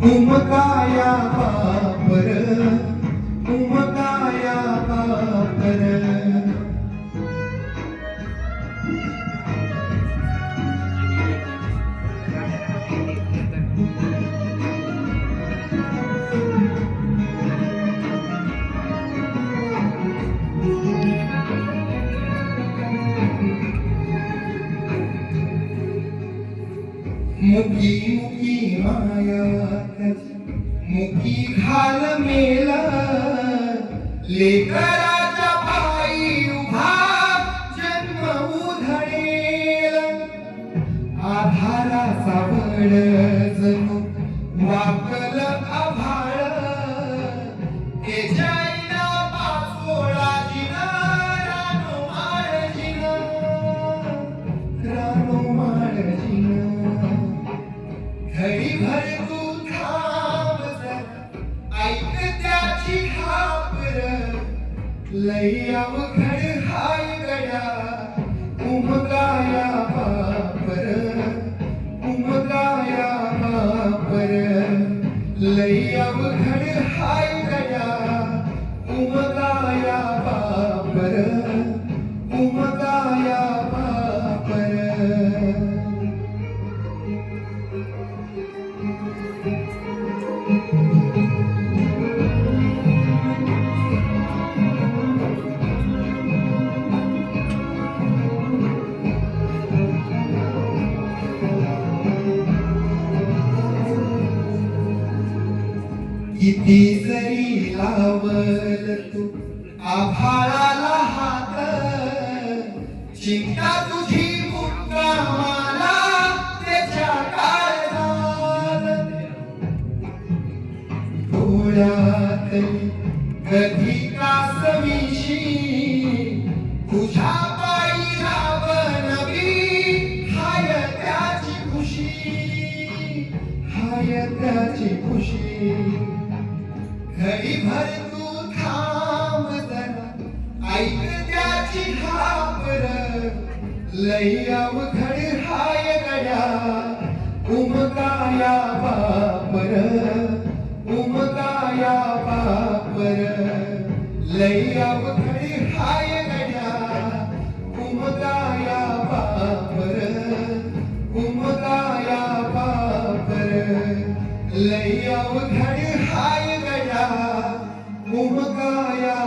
उमकाया बापर उमकाया बापर मुकी मुकी माया मुकी घाल मेला लेकराच्या पायी उभा जन्म उधळेल आधारा सावड जणू वाकल आभाळ तेजाईना पाचोळा जिन रानो माळ जिन घडी भर तू थांब ऐक त्याची खापर लई अवघड हाय गड्या उमगाया बापर उमगाया बापर लई अवघड हाय गड्या उमगाया बापर उमगाया बापर किती जरी लावल तू आभाळाला हात चिंता तुझी मुक्कामाला त्याच्या काळजात डोळ्यातली कधी कासवीशी तुझ्या पायी रावणवी हाय त्याची खुशी घडी भर तू थांब जरा ऐक त्याची खापर लई अवघड हाय गड्या उमगाया बापर उमगाया बापर लई अवघड हाय गड्या उमगाया बापर उमगाया बापर लई अवघड हाय गड्या उमगाया